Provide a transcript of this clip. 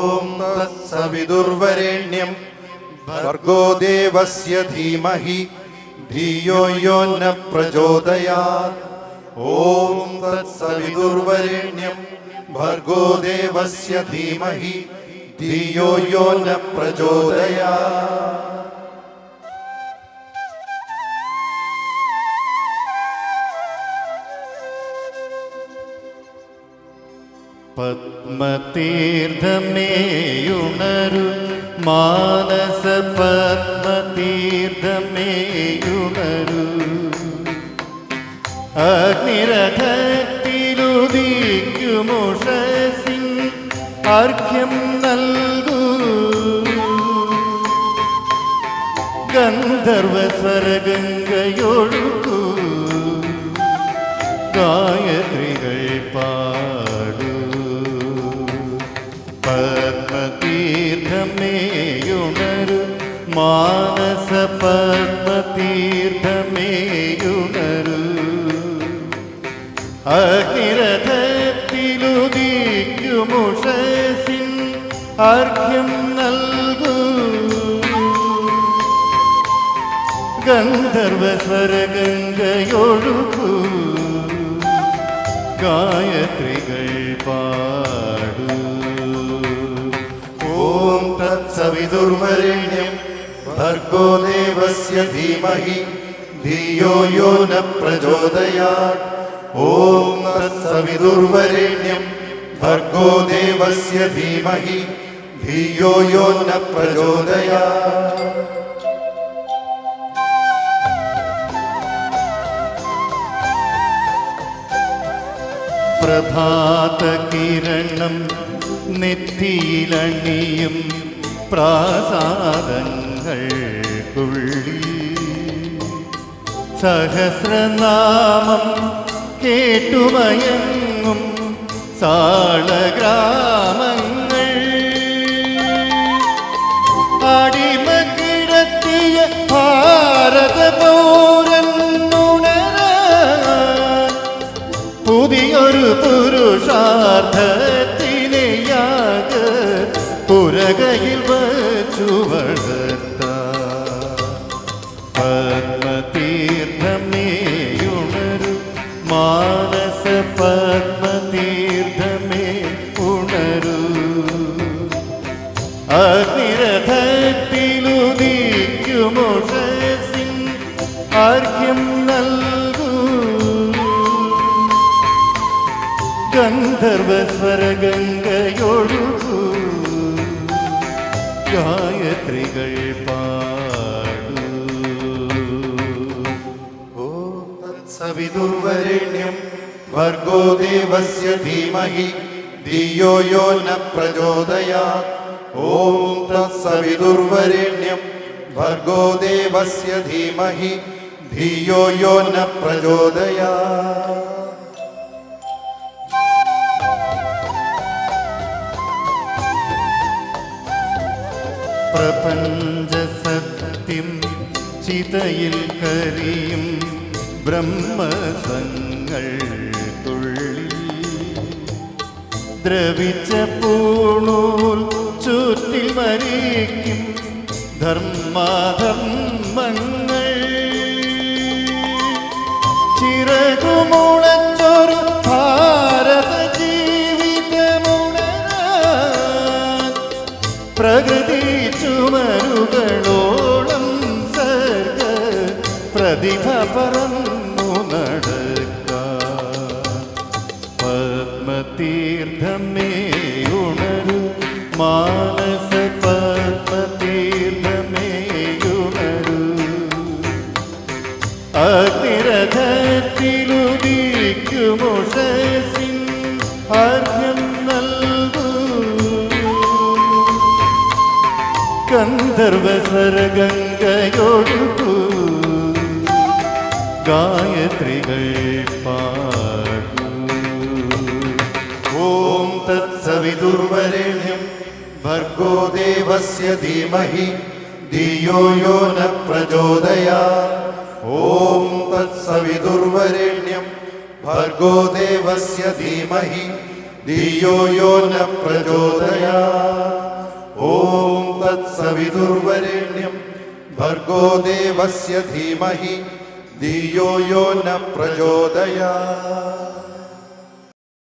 ഓം തത്സവിതുർവരേണ്യം ഭർഗോ ദേവസ്യ ധീമഹി ധിയോ യോ ന പ്രചോദയാത്. ഓം തത്സവിതുർവരേണ്യം ഭർഗോ ദേവസ്യ ധീമഹി ധിയോ യോ ന പ്രചോദയാത്. പത്മതീർത്ഥമേയുണരു മാനസ പത്മതീർത്ഥമേയുണരു അഗ്നിരഥത്തിലുദിക്കുമുഷസിൻ അർഘ്യം നൽകൂ. ഗന്ധർവസ്വരഗംഗയൊഴുകൂ ഗായത്രികൾ പാടൂ. പത്മതീർത്ഥമേയുണരു മാനസ പത്മതീർത്ഥമേയുണരു അഗ്നിരഥത്തിലുദിക്കുമുഷസിൻ അർഘ്യം നൽകൂ. ഗന്ധർവസ്വരഗംഗയൊഴുകൂ ഗായത്രികൾ പാടൂ. ഓം തത്സവിതുർവരേണ്യം ഭർഗോ ദേവസ്യ ധീമഹി ധിയോ യോ ന പ്രചോദയാത്. ഓം തത്സവിതുർവരേണ്യം ഭർഗോ ദേവസ്യ ധീമഹി ധിയോ യോ ന പ്രചോദയാത്. പ്രഭാതകിരണം നെറ്റിയിലണിയും പ്രാസാദങ്ങൾക്കുള്ളിൽ സഹസ്രനാമം കേട്ടുമയങ്ങും സാളഗ്രാമങ്ങൾ അടിമ കിടത്തിയ ഭാരത പൗരനുണരാൻ പുതിയൊരു പുരുഷാർത്ഥത്തിനെ യാഗ പുരകയിൽ വച്ചു വളർത്താൻ. പത്മതീർത്ഥമേയുണരു മാനസ പത്മതീർത്ഥമേ ഉണരു അഗ്നിരഥത്തിലുദിക്കുമുഷസിൻ അർഘ്യം നൽകൂ. ഗന്ധർവസ്വരഗംഗയൊഴുകൂ ഗായത്രികൾ പാടൂ. ഓം തത്സവിതുർവരേണ്യം ഭർഗോ ദേവസ്യ ധീമഹി ധിയോ യോ ന പ്രചോദയാത്. ഓം തത്സവിതുർവരേണ്യം ഭർഗോ ദേവസ്യ ധീമഹി ധിയോ യോ ന പ്രചോദയാത്. പ്രപഞ്ചസത്യം ചിതയിൽ കരിയും ബ്രഹ്മസങ്ങൾക്കുള്ളിൽ ദ്രവിച്ച പൂണൂൽ ചുറ്റിൽ മരിക്കും ധർമാധർമ്മങ്ങൾ ചിറകുമുളച്ചൊരു ഭാരത ജീവിതമുണരാൻ പ്രകൃതി ചുമരുകളോളം സർഗ പ്രതിഭ പറന്നു നടക്കാൻ. പത്മതീർത്ഥമേ ഉണരു മാനസ പത്മതീർത്ഥമേ ഉണരു അഗ്നിരഥത്തിലുദിക്കുമുഷസിൻ അർഘ്യം നൽകൂ. ഗന്ധർവസ്വരഗംഗയൊഴുകൂ ഗായത്രികൾ പാടൂ. ഓം തത്സവിതുർവരേണ്യം ഭർഗോ ദേവസ്യ ധീമഹി ധിയോ യോ ന പ്രചോദയാത്. ഓം തത്സവിതുർവരേണ്യം ഭർഗോ ദേവസ്യ ധീമഹി ധിയോ യോ ന പ്രചോദയാത്. ഓം തത്സവിതുർവരേണ്യം ഭർഗോ ദേവസ്യ ധീമഹി ധിയോ യോ ന പ്രചോദയാത്.